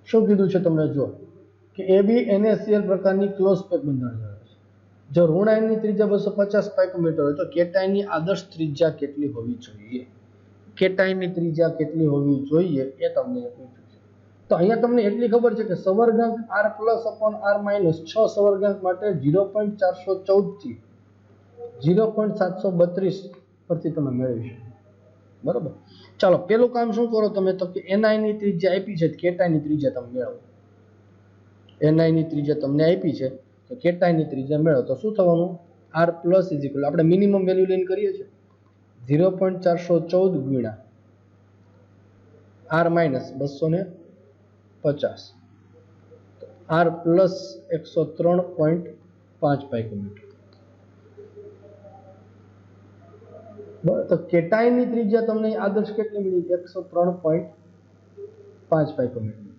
શું કીધું છે તમને? જો કે AB NaCl પ્રકારની ક્લોઝ પેક બંધારણ ધરાવે છે. જો ઋણ આયનની ત્રિજ્યા 250 પાઇકોમીટર હોય તો કેટાયનની આદર્શ ત્રિજ્યા કેટલી હોવી જોઈએ? કેટાયનની ત્રિજ્યા કેટલી હોવી જોઈએ એ તમને પૂછ્યું છે. તો તો અહીંયા તમને એટલી ખબર છે કે સવર્ગાંક r plus upon r minus 6 સવર્ગાંક માટે 0.414 થી 0.732 પરથી તમે મેળવી શકો, બરોબર। ચાલો પેલું કામ શું કરો તમે, તો કે ni ની ત્રિજ્યા આપી છે, કેટાઈ ની ત્રિજ્યા તમે મેળવો। ni ની ત્રિજ્યા તમને આપી છે તો કેટાઈ ની ત્રિજ્યા મેળવો તો શું થવાનું, r પ્લસ ઇઝ ઇક્વલ આપણે મિનિમમ વેલ્યુ લઈને કરીએ છીએ 0.414 ગુણ્યા r minus 250 r plus 103.5 picometre, બરાબર। તો કેટાઈની ત્રિજ્યા તમને આદર્શ કેટલી મળી, 103.5 પાઇકોમીટર,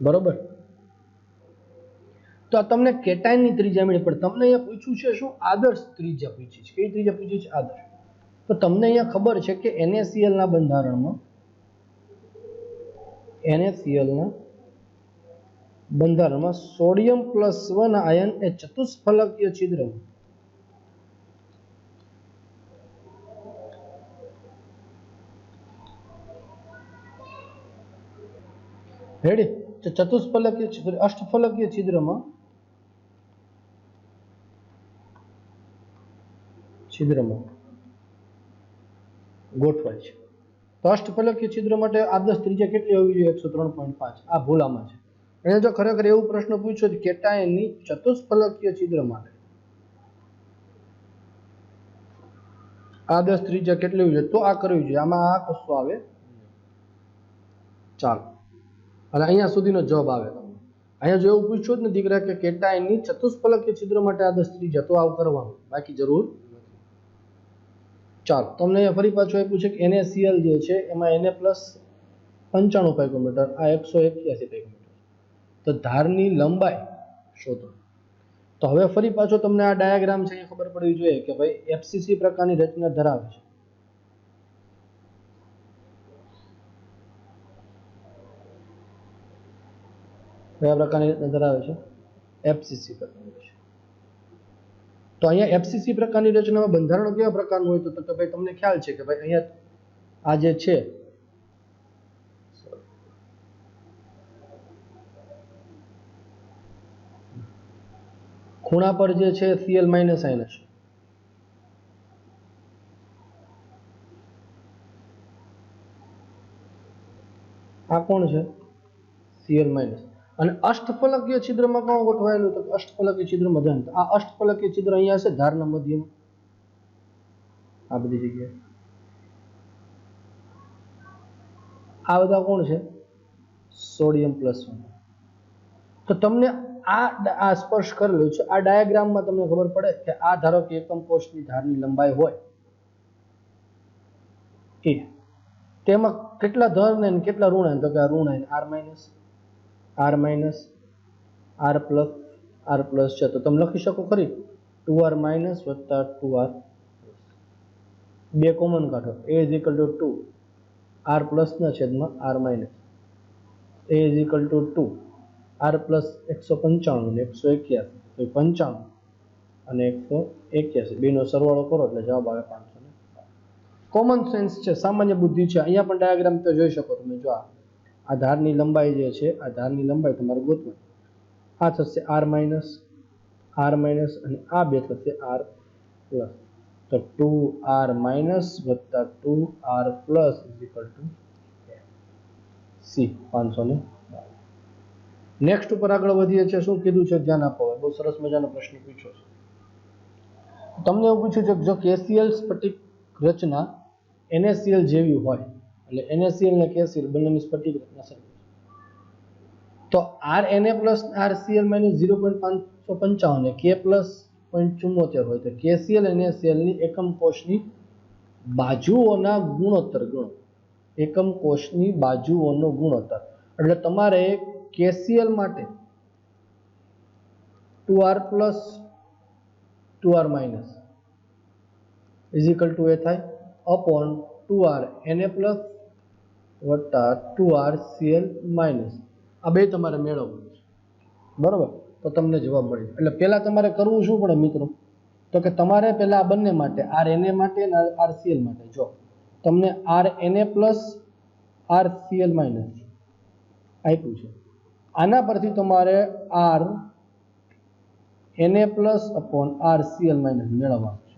બરોબર। તો આ તમને કેટાઈનની ત્રિજ્યા મળી, પણ તમને અહીંયા પૂછ્યું છે શું, આદર્શ ત્રિજ્યા પૂછી છે। કઈ ત્રિજ્યા પૂછી છે, આદર્શ। તો તમને અહીંયા ખબર છે કે NaCl ના બંધારણમાં સોડિયમ પ્લસ 1 આયન એ ચતુષ્ફલકીય છિદ્રમાં રેડી, ચતુષ્ફલકીય છિદ્ર અષ્ટફલકીય છિદ્રમાં ગોઠવાય છે। તો અષ્ટફલકીય છિદ્ર માટે આદર્શ ત્રિજ્યા કેટલી હોવી જોઈએ, 103.5। આ ભૂલામાં છે। એને જો ખરેખર એવું પ્રશ્ન પૂછ્યો કે કેટાયનની ચતુષ્ફલકીય છિદ્ર માટે આદર્શ ત્રિજ્યા કેટલી હોવી જોઈએ, તો આ કરવી જોઈએ, આમાં આ કશું આવે। ચાલો, અને અહીંયા સુધીનો જવાબ આવે તમને। અહીંયા જો એવું પૂછ્યું જ ને દીકરા કે કેટાયનની ચતુષ્ફલકીય છિદ્ર માટે આદર્શ ત્રિજ્યા, તો આવું કરવાનું, બાકી જરૂર નથી। ચાલો, તમને અહીંયા ફરી પાછું આપ્યું છે કે NaCl જે છે એમાં Na પ્લસ 95 પાઇકોમીટર, આ 181 પાઇકોમીટર, તો ધારની લંબાઈ શોધો। તો હવે ફરી પાછો તમને આ ડાયાગ્રામ છે એ ખબર પડવી જોઈએ કે ભાઈ FCC પ્રકારની રચના ધરાવે છે। કયા પ્રકારની રચના ધરાવે છે, FCC પ્રકારની રચના। તો અહીંયા FCC પ્રકારની રચનામાં બંધારણ કેવા પ્રકારનું હોય, તો કે ભાઈ તમને ખ્યાલ છે કે ભાઈ અહીંયા આ જે છે ખૂણા પર જે છે Cl માઇનસ આયન હશે, આ કોણ છે, Cl માઇનસ। અને અષ્ટફલકીય છિદ્રમાં કોણ ગોઠવાયેલું, તો અષ્ટફલકીય છિદ્રમાં ધન। આ અષ્ટફલકીય છિદ્ર અહીંયા છે ધારના મધ્યમાં, આ બધી જગ્યાએ। આ બધા કોણ છે, સોડિયમ પ્લસ 1। તો તમને આ સ્પર્શ કરેલો છે, આ ડાયાગ્રામમાં તમને ખબર પડે કે આ ધારો કે એકમ કોષની ધારની લંબાઈ હોય એ, તેમાં કેટલા ધન અને કેટલા ઋણ આયન, તો કે આ ઋણ આયન r પ્લસ છે, તો તમે લખી શકો ખરી 2r માઇનસ વત્તા 2r, બે કોમન કાઢો, a is equal two 2 r plus ના છેદમાં r minus, a is equal two 2 r plus 195 ને 181, તો 95 અને 181 બેનો સરવાળો કરો એટલે જવાબ આવે 500। કોમન સેન્સ છે, સામાન્ય બુદ્ધિ છે। અહીંયા પણ ડાયાગ્રામ તો જોઈ શકો તમે, જો આ ધારની લંબાઈ જે છે, આ ધારની લંબાઈ તમારે ગોતવાની, આ થશે r માઇનસ અને આ બે થશે r પ્લસ, તો 2r માઇનસ વત્તા 2r plus is equal two C 500। Next ઉપર આગળ વધીએ છીએ, શું કીધું છે ધ્યાન આપો, બહુ સરસ મજાનો પ્રશ્ન પૂછ્યો છે તમને। એવું પૂછ્યું છે કે જો KCl સ્ફટિક રચના NaCl જેવી હોય, એટલે NaCl અને KCl બંનેની સ્ફટિક રચના સરખી, તો RNa પ્લસ RCl માઇનસ 0.555 ને K પ્લસ 0.74 હોય, તો KCl અને NaCl ની એકમ કોષની બાજુઓના ગુણોત્તર ગણો, એકમ કોષની બાજુઓનો ગુણોત્તર। એટલે તમારે KCl માટે 2r plus 2r minus is equal to a થાય અપોન 2r Na પ્લસ વત્તા 2r Cl માઇનસ, આ બે તમારે મેળવવું છે, બરોબર। તો તમને જવાબ મળી। એટલે પહેલા તમારે કરવું શું પડે મિત્રો, તો કે તમારે પહેલા આ બંને માટે RNa માટે અને RCl માટે, જો તમને RNa પ્લસ RCl માઇનસ આપ્યું છે. આના પરથી તમારે આર Na+/RCl- મેળવવાનું છે.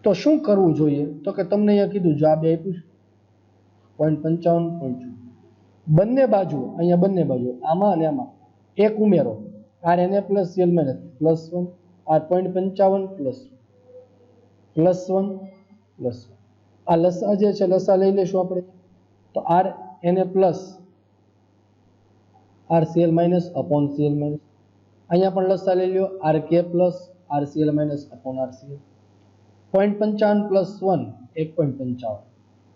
તો શું કરવું જોઈએ? તો કે તમને અહીંયા કીધું જો આ બે આપ્યું છે 0.55 બંને બાજુ અહીંયા બંને બાજુ આમાં અને આમાં એક ઉમેરો RNA+Cl- +1 આ 0.55 +1 આ લસા જે છે લસા લઈ લેશું આપણે. તો RNA+ RCl- /Cl- અહીંયા પણ લસા લઈ લ્યો RK+ RCl- RCl 0.55 +1 1.55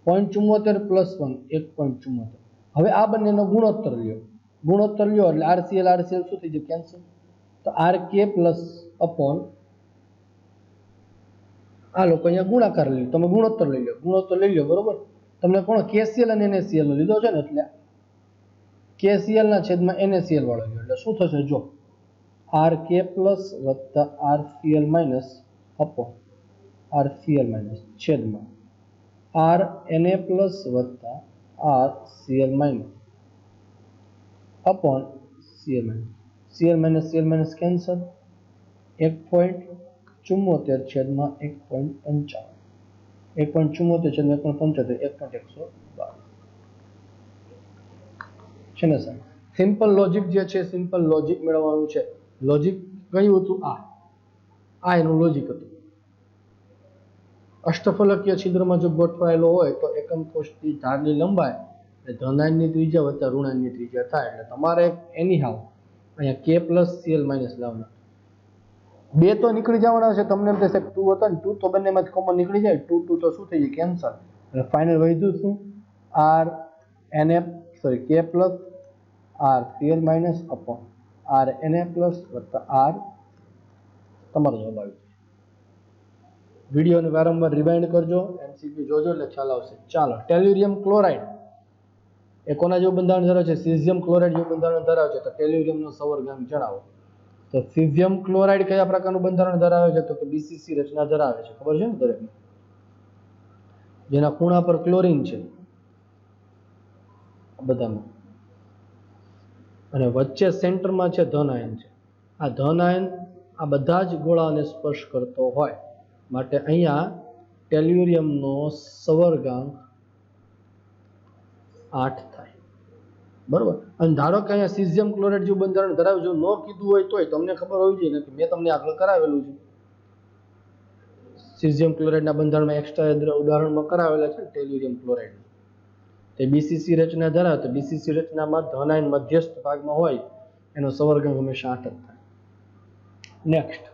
0.74 +1 1.74. હવે આ બંનેનો ગુણોત્તર લ્યો એટલે RCl RCl શું થઈ જાય કેન્સલ. તો RK+ આ લોકો અહીંયા ગુણાકાર લઈ લો તમે ગુણોત્તર લઈ લો બરોબર. તમને કોણ KCl અને NaCl નો લીધો છે ને એટલે KCl ના છેદમાં NaCl વાળો લ્યો એટલે શું થશે જો RK+ + RCl- RCl- છેદમાં RNA+ + RCl- Cl- કેન્સલ 1.74 છેદમાં 1.55 1.74 છેદમાં 1.75 1.112 છે ને સર. સિમ્પલ લોજિક જે છે સિમ્પલ લોજિક મેળવવાનું છે. લોજિક કયું હતું? આ એનું લોજિક હતું. અષ્ટફલકીય છિદ્રમાં જો ગોઠવાયેલો હોય તો એકમ કોષની ધારની લંબાઈ એટલે ધનાયનની ત્રિજ્યા વત્તા ઋણાયનની ત્રિજ્યા થાય. એટલે તમારે એનીહાવ અહીંયા K+Cl- લાવવાના. બે તો નીકળી જવાના છે. તમને એમ થશે 2 હતા ને 2 તો બંનેમાંથી કોમન નીકળી જાય 2 2 તો શું થઈ જાય કેન્સલ. એટલે ફાઇનલ વધ્યું શું K+ RCl- RNA+ વત્તા R તમારો જવાબ આવી. વિડીયોને વારંવાર રિવાઇન્ડ કરજો, MCQ જોજો એટલે ખ્યાલ આવશે. ચાલો, ટેલ્યુરિયમ ક્લોરાઇડ એ કોના જેવું બંધારણ ધરાવે છે? સીઝિયમ ક્લોરાઇડ જેવું બંધારણ ધરાવે છે. તો ટેલ્યુરિયમનો સવર્ગાંક જણાવો. તો સીઝિયમ ક્લોરાઇડ કયા પ્રકારનું બંધારણ ધરાવે છે? તો કે BCC રચના ધરાવે છે. ખબર છે ને દરેકને? જેના ખૂણા પર ક્લોરીન છે બધામાં, અને વચ્ચે સેન્ટરમાં છે ધન આયન છે. આ ધન આયન આ બધા જ ગોળાને સ્પર્શ કરતો હોય માટે અહીંયા ટેલ્યુરિયમનો સવર્ગાંક 8 થાય. બરોબર. અને ધારો કે અહીંયા સીઝિયમ ક્લોરાઇડ જેવું બંધારણ ધરાવે, જો ન કીધું હોય તોય તમને ખબર હોવી જોઈએ કે મેં તમને આગળ કરાવેલું છે. સીઝિયમ ક્લોરાઇડના બંધારણમાં એક્સ્ટ્રા ઉદાહરણમાં કરાવેલા છે ટેલ્યુરિયમ ક્લોરાઇડ. તે BCC રચના ધરાવે તો BCC રચનામાં ધન આયન મધ્યસ્થ ભાગમાં હોય એનો સવર્ગાંક હંમેશા 8 જ થાય. નેક્સ્ટ,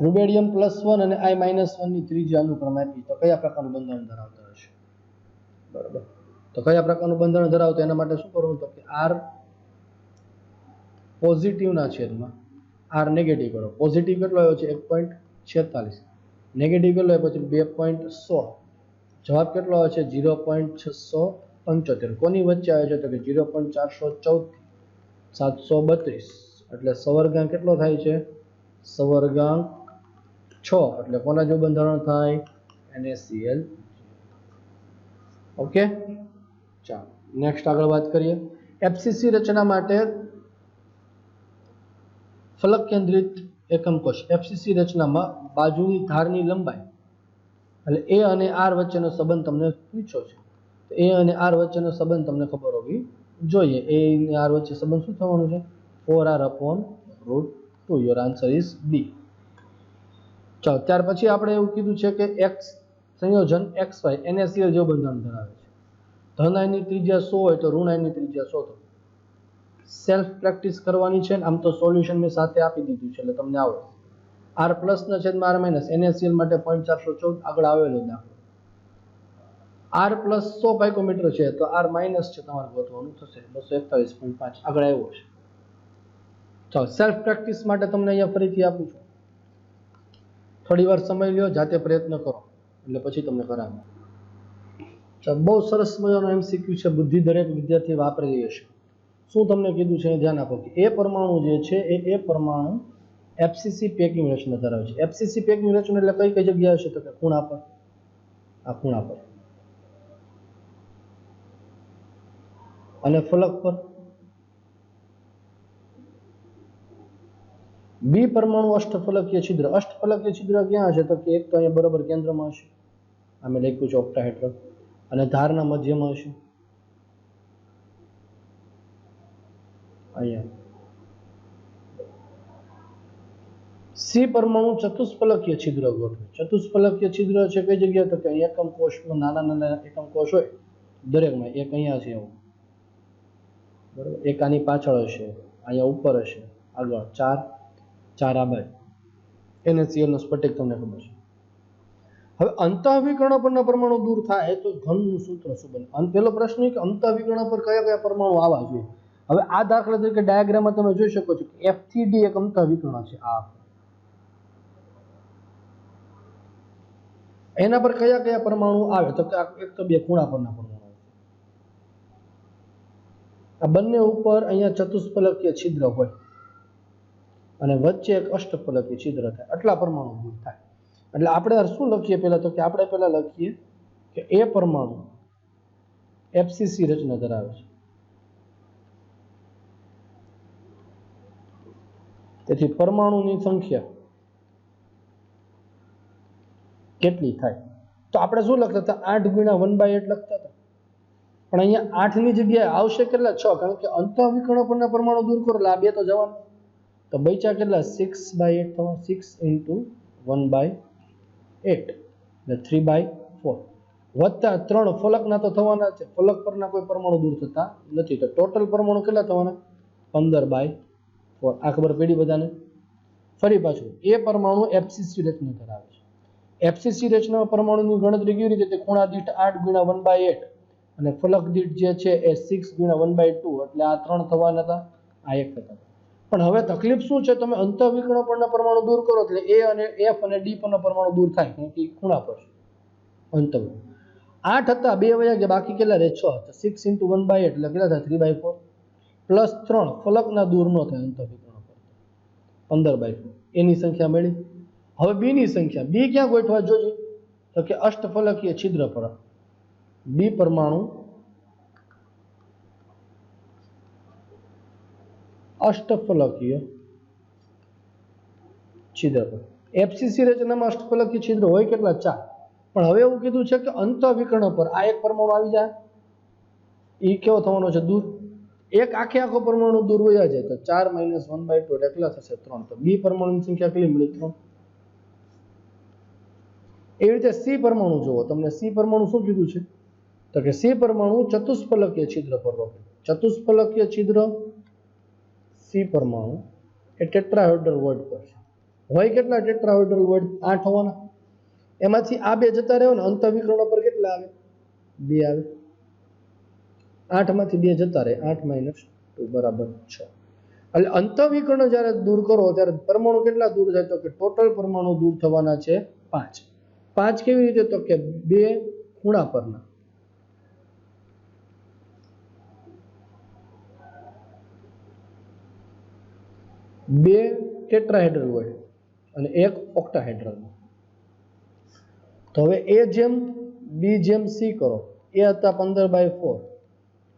રુબેડિયમ +1 અને I-1 ની ત્રિજ્યા અનુક્રમે આપી તો કયા પ્રકારનું બંધારણ ધરાવતા હશે? બરાબર. તો કયા પ્રકારનું બંધારણ ધરાવતું એના માટે શું કરવું? તો કે R પોઝિટિવના છેદમાં R નેગેટિવ કરો. પોઝિટિવ કેટલો આવ્યો છે? 1.46. નેગેટિવ કેટલો આવ્યો છે? 2.16. જવાબ કેટલો આવે છે? 0.675. કોની વચ્ચે આવે છે? તો કે 0.414 થી 732. એટલે સવર્ગાંક કેટલો થાય છે? સવર્ગાંક 6. એટલે કોના જેવું બંધારણ થાય? NaCl. ઓકે, ચાલો નેક્સ્ટ આગળ વાત કરીએ. FCC રચના માટે ફલક કેન્દ્રિત એકમ કોષ. FCC રચનામાં બાજુની ધારની લંબાઈ એટલે A અને R વચ્ચેનો સંબંધ તમને પૂછ્યો છે. તો A અને R વચ્ચેનો સંબંધ તમને ખબર હોવી જોઈએ. A અને R વચ્ચે સંબંધ શું થવાનું છે? 4R/√2. Your answer is B. ચાલો, ત્યાર પછી આપણે એવું કીધું છે કે X સંયોજન XY NaCl જેવું બંધારણ ધરાવે છે. ધન આયનની ત્રિજ્યા 100 હોય તો ઋણ આયનની ત્રિજ્યા 100 થાય. સેલ્ફ પ્રેક્ટિસ કરવાની છે. આમ તો સોલ્યુશન મેં સાથે આપી દીધું છે એટલે તમને આવડે. R+ ના છેદમાં R- NaCl માટે 0.414 આગળ આવેલો દાખલો. R+ 100 પાઇકોમીટર છે તો R- છે તમારે ગોતવાનું થશે 241.5 આગળ આવ્યો છે. ચાલો, સેલ્ફ પ્રેક્ટિસ માટે તમને અહીંયા ફરીથી આપું છું. થોડી વાર સમય લ્યો, જાતે પ્રયત્ન કરો એટલે પછી તમને કરાવું. ચાલો, બહુ સરસ મજાનો MCQ છે. બુદ્ધિ દરેક વિદ્યાર્થી વાપરેલી હશે. શું તમને કીધું છે ધ્યાન આપો કે એ પરમાણુ જે છે એ પરમાણુ FCC પેકિંગ રચના ધરાવે છે. FCC પેકિંગ રચના એટલે કઈ કઈ જગ્યાએ હશે? તો કે ખૂણા પર. આ ખૂણા પર. અને ફલક પર બી પરમાણુ અષ્ટફલકીય છિદ્ર. અષ્ટફલકીય છિદ્ર ક્યાં હશે? તો કે એક તો અહીંયા બરાબર કેન્દ્રમાં હશે, આ મેં લખ્યું છે ઓક્ટાહેડ્રલ, અને ધારના મધ્યમાં હશે અહીંયા. સી પરમાણુ ચતુષ્ફલકીય છિદ્ર ગોઠવે. ચતુષ્ફલકીય છિદ્ર છે કઈ જગ્યાએ? તો કે એકમ કોષમાં નાના નાના એકમ કોષ હોય દરેકમાં, એક અહીંયા છે એવું બરાબર, એક આની પાછળ હશે, અહીંયા ઉપર હશે, આગળ ચાર આ બાજુ. NaCl નો સ્ફટિક તમને ખબર છે. હવે અંતઃવિકર્ણ પરના પરમાણુ દૂર થાય તો ઘનનું સૂત્ર શું બને? પેલો પ્રશ્ન કે અંતઃવિકર્ણ પર કયા કયા પરમાણુ આવવા જોઈએ. હવે આ દાખલા તરીકે ડાયાગ્રામમાં તમે જોઈ શકો છો કે F થી D એક અંતઃવિકર્ણ છે. આ એના પર કયા કયા પરમાણુ આવે? તો એક તો બે ખૂણા પરના પરમાણુ. આ બંને ઉપર અહીંયા ચતુષ્ફલકીય છિદ્ર હોય અને વચ્ચે એક અષ્ટફલકીય છિદ્ર થાય, આટલા પરમાણુ દૂર થાય. એટલે આપણે શું લખીએ પહેલા? તો કે આપણે પહેલા લખીએ કે એ પરમાણુ FCC રચના ધરાવે છે. તેથી પરમાણુની સંખ્યા કેટલી થાય? તો આપણે શું લખતા હતા? 8 ગુણ્યા 1/8 લખતા હતા, પણ અહીંયા 8 ની જગ્યાએ આવશે કેટલા? 6, કારણ કે અંતઃવિકર્ણ પરના પરમાણુ દૂર કરો એટલે આ બે તો જવાનું. તો બચ્યા કેટલા? 6/8 થવા, 6 into 1/8 એટલે 3/4 વત્તા 3 ફલકના તો થવાના છે. ફલક પરના કોઈ પરમાણુ દૂર થતા નથી, તો ટોટલ પરમાણુ કેટલા થવાના? 15/4. આ ખબર પડી બધાને? ફરી પાછું, એ પરમાણુ FCC રચના ધરાવે છે. FCC રચના પરમાણુની ગણતરી કેવી રીતે? ખૂણા દીઠ 8 ગુણ્યા 1/8 અને ફલક દીઠ જે છે એ 6 ગુણ્યા 1/2, એટલે આ 3 થવાના હતા, આ 1 થતા. પણ હવે તકલીફ શું છે? તમે અંતઃવિકર્ણ પરના પરમાણુ દૂર કરો એટલે A અને F અને D પરના પરમાણુ દૂર થાય, કારણ કે ખૂણા પર છે. અંતઃ 8 હતા, 2 વયા ગયા, બાકી કેટલા રહે? 6. તો 6 into 1/8 એટલે કેટલા થાય? 3/4 પ્લસ 3 ફલકના દૂર ન થાય અંતઃવિકર્ણ પર, 15/4. એની સંખ્યા મળી. હવે B ની સંખ્યા. B ક્યાં ગોઠવા જોજો? તો કે અષ્ટફલકીય છિદ્ર પર. B પરમાણુ અષ્ટફલકીય છિદ્ર પર. FCC રચનામાં અષ્ટફલકીય છિદ્ર હોય કેટલા? 4. પણ હવે એવું કીધું છે કે અંતઃવિકર્ણ પર આ એક પરમાણુ આવી જાય, એ કેવો થવાનો છે? દૂર. એક આખો પરમાણુ દૂર વયા જાય તો 4 - 1/2 કેટલા થશે? 3. તો B પરમાણુની સંખ્યા કેટલી મળી? 3. એવી રીતે C પરમાણુ જુઓ. તમને C પરમાણુ શું કીધું છે? તો કે C પરમાણુ ચતુષ્ફલકીય છિદ્ર પર રોકે. ચતુષ્ફલકીય છિદ્ર C પરમાણુ એ ટેટ્રાહેડ્રલ વોઇડ પર છે. હોય કેટલા ટેટ્રાહેડ્રલ વોઇડ? 8 હોવાના. એમાંથી આ બે જતા રહ્યો ને, અંતઃવિકર્ણ પર કેટલા આવે? 2 આવે. 8 માંથી 2 જતા રહે, 8 - 2 બરાબર 6. એટલે અંતઃવિકર્ણ જ્યારે દૂર કરો ત્યારે પરમાણુ કેટલા દૂર જાય? તો કે ટોટલ પરમાણુ દૂર થવાના છે 5. 5 કેવી રીતે? તો કે 2 ખૂણા પરના, 2 ટેટ્રાહેડ્રલ વોઇડ અને 1 ઓક્ટાહેડ્રલ. તો હવે A જેમ B જેમ C કરો. A હતા 15/4,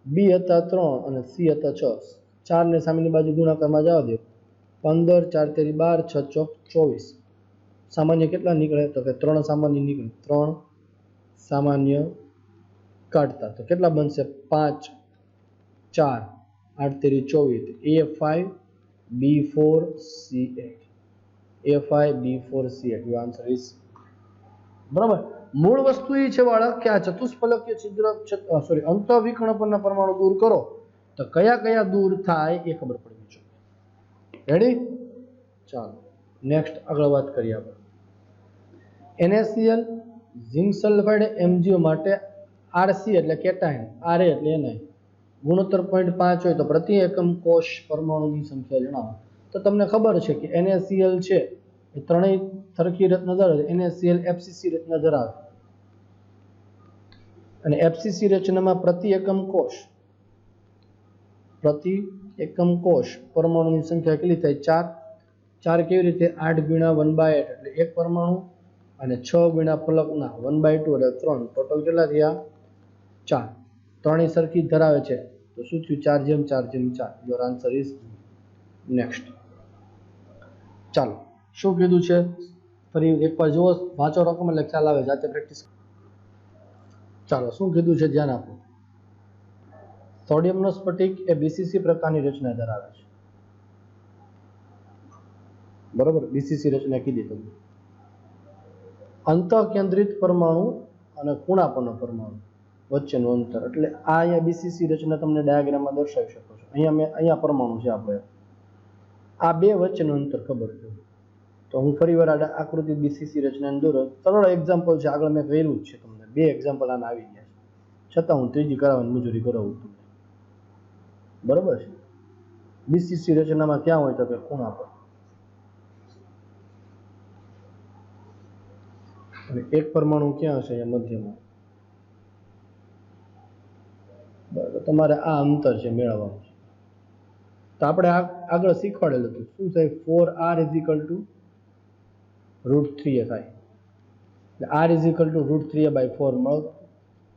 B હતા 3 અને C હતા 6. 4 ને સામેની બાજુ ગુણાકારમાં જવા દો. 15 4 × 12 6 × 24. સામાન્ય કેટલા નીકળે? તો કે 3 સામાન્ય નીકળે. 3 સામાન્ય કાઢતા તો કેટલા બનશે? 5 4 8 × 24. A5 B4 C8. A5 B4 C8. Your answer is બરાબર. મૂળ વસ્તુ એ છે વાળા કે આ ચતુષ્ફલકીય છિદ્ર અંતઃવિકર્ણ પરના પરમાણુ દૂર કરો તો કયા કયા દૂર થાય એ ખબર પડવી જોઈએ. રેડી? ચાલો નેક્સ્ટ આગળ વાત કરીએ આપણે. NaCl ઝિંક સલ્ફાઇડ MgO માટે Rc એટલે કેટાયન, Ra એટલે એનાયન, ગુણોત્તર 0.5 હોય તો પ્રતિ એકમ કોષ પરમાણુની સંખ્યા જણાવો. તો તમને ખબર છે કે NaCl છે એ ત્રણેય સરખી રચના ધરાવે. NaCl FCC રચના ધરાવે અને FCC રચનામાં પ્રતિ એકમ કોષ પરમાણુની સંખ્યા કેટલી થાય? 4. 4 કેવી રીતે? 8 × 1/8 એટલે એક પરમાણુ અને 6 × ફલકના 1/2 એટલે 3. ટોટલ કેટલા થયા? 4. ત્રણેય સરખી ધરાવે છે. તો શું થયું 4/4/4 યોર આન્સર ઇઝ નેક્સ્ટ. ચાલો શું કીધું છે ફરી એકવાર જુઓ, વાંચો રકમ એટલે ખ્યાલ આવે, જાતે પ્રેક્ટિસ. ચાલો શું કીધું છે ધ્યાન આપો. સોડિયમનો સ્ફટિક એ બીસીસી પ્રકારની રચના ધરાવે છે. બરોબર, બીસીસી રચના કીધી તમને. અંતઃકેન્દ્રિત પરમાણુ અને ખૂણા પરનો પરમાણુ વચ્ચેનું અંતર, એટલે આ અહીંયા બીસીસી રચના તમને ડાયાગ્રામમાં દર્શાવી શકો છો. અહીંયા પરમાણુ છે આપણે, આ બે વચ્ચેનું અંતર ખબર છે. તો હું ફરી વાર આકૃતિ બીસીસી રચનાને દોરો. સરળ એક્ઝામ્પલ છે, આગળ મેં કર્યું જ છે તમને, બે એક્ઝામ્પલ આના આવી ગયા છે, છતાં હું ત્રીજી કરાવવાની મજૂરી કરાવું તમને. બરોબર છે. બીસીસી રચનામાં ક્યાં હોય તો કે ખૂણા પર, અને એક પરમાણુ ક્યાં હશે અહીંયા મધ્યમાં. બરાબર, તમારે આ અંતર છે મેળવવાનું છે. તો આપણે આગળ શીખવાડેલું હતું શું થાય, 4r = √3a થાય, r √3a/4 મળે.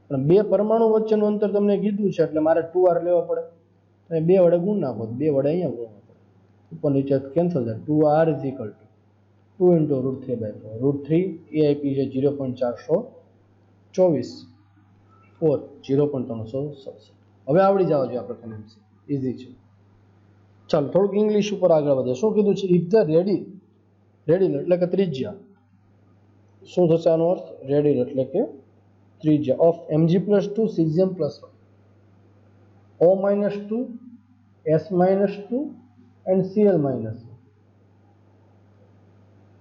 પણ બે પરમાણુ વચ્ચેનું અંતર તમને કીધું છે એટલે મારે 2r લેવો પડે. તમે બે વડે ગુણ નાખો, બે વડે અહીંયા ગુણવો પડે, ઉપર નીચે કેન્સલ થાય. 2r = 2 × √3/4. √3 એ આપી છે 0.424, 4 0.367. હવે આવડી જવા જોઈએ આપણે કનેક્શન, ઈઝી છે. ચાલો થોડુંક ઇંગ્લિશ ઉપર આગળ વધે. શું કીધું છે, ઇફ ધ રેડિયલ એટલે કે ત્રિજ્યા, શું થશે આનો અર્થ, રેડિયલ એટલે કે ત્રિજ્યા of Mg+2 Cesium+1 O-2 S-2 and Cl-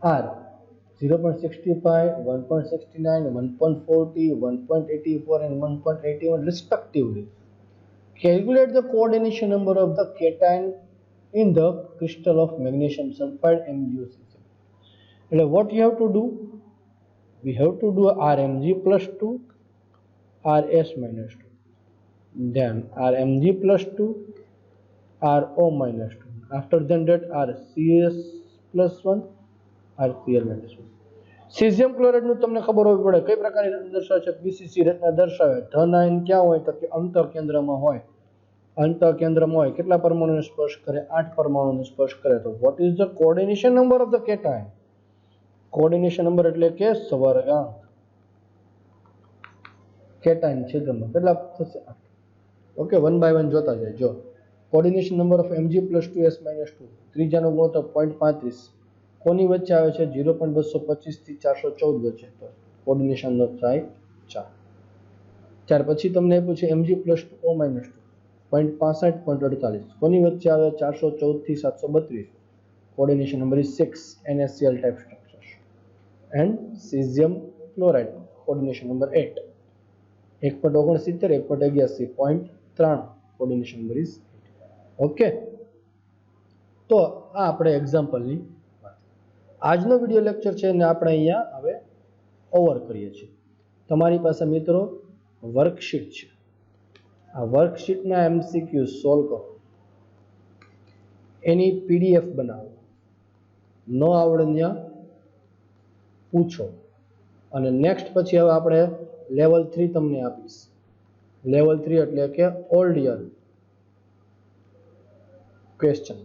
R 0.65, 1.69, 1.40, 1.84 and 1.81 respectively. Calculate the coordination number of the cation in the crystal of magnesium sulfide MgCl. What you have to do? We have to do Rmg+2, Rs-2, then Rmg+2, Ro-2. After that Rcs+1, Rcl-1. Cesium chloride નું તમને ખબર હોવી પડે કઈ પ્રકારની રચના દર્શાવે છે, BCC રચના દર્શાવે. ધન આયન ક્યાં હોય તો કે અંતર કેન્દ્રમાં હોય. અંતર કેન્દ્રમાં હોય કેટલા પરમાણુને સ્પર્શ કરે, 8 પરમાણુને સ્પર્શ કરે. તો what is the coordination number of the cation? Coordination number એટલે કે સ્વર્ગાંક. કેટાયન છેદમાં કેટલા થશે, 8. ઓકે, 1 by 1 જોતા જાય. જો coordination number of Mg+2 S-2, ત્રીજાનો ગુણોત્તર 0.35, કોની વચ્ચે આવે છે, 0.225 થી 414 વચ્ચે. તો કોઓર્ડિનેશન નંબર થાય 4. ત્યાર પછી તમને આપ્યું છે Mg+2 O-2, 0.65 0.48, કોની વચ્ચે આવે, 414 થી 732. Coordination number is 6, NaCl type structure. And cesium chloride coordination number 8, 1.69, 1.81, 0.3, coordination number is 8. Okay, તો આ આપણે એક્ઝામ્પલની વાત. આજનો વિડિયો લેક્ચર છે ને આપણે અહીંયા હવે ઓવર કરીએ છીએ. તમારી પાસે મિત્રો વર્કશીટ છે, આ વર્કશીટના MCQ સોલ્વ કરો, એની PDF બનાવો, ન આવડે ત્યાં પૂછો. અને નેક્સ્ટ પછી હવે આપણે લેવલ 3 તમને આપીશ. લેવલ 3 એટલે કે ઓલ્ડ યર ક્વેશ્ચન.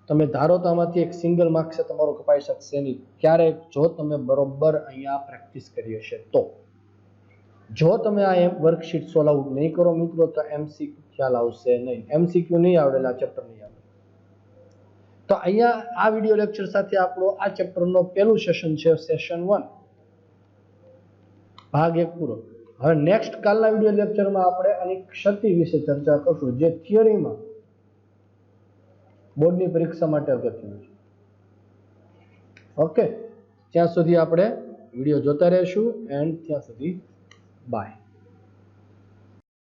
તમે ધારો તો આમાંથી એક સિંગલ માર્ક્સ તમારો કપાઈ શકશે નહીં, ક્યારેક જો તમે બરોબર અહીંયા પ્રેક્ટિસ કરી હશે તો. જો તમે આ વર્કશીટ સોલ્વ આઉટ નહીં કરો મિત્રો તો MCQ ખ્યાલ આવશે નહીં, MCQ નહીં આવડે, આ ચેપ્ટર નહીં આવડે. તો અહીંયા આ વિડિયો લેક્ચર સાથે આપણો આ ચેપ્ટરનો પહેલું સેશન છે, સેશન 1 ભાગ 1 પૂરો. હવે નેક્સ્ટ કાલના વિડિયો લેક્ચરમાં આપણે આની ક્ષતિ વિશે ચર્ચા કરશું, જે થિયરીમાં બોર્ડની પરીક્ષા માટે અગત્યનું છે. ઓકે, ત્યાં સુધી આપણે વિડિયો જોતા રહેશું. એન્ડ ત્યાં સુધી બાય.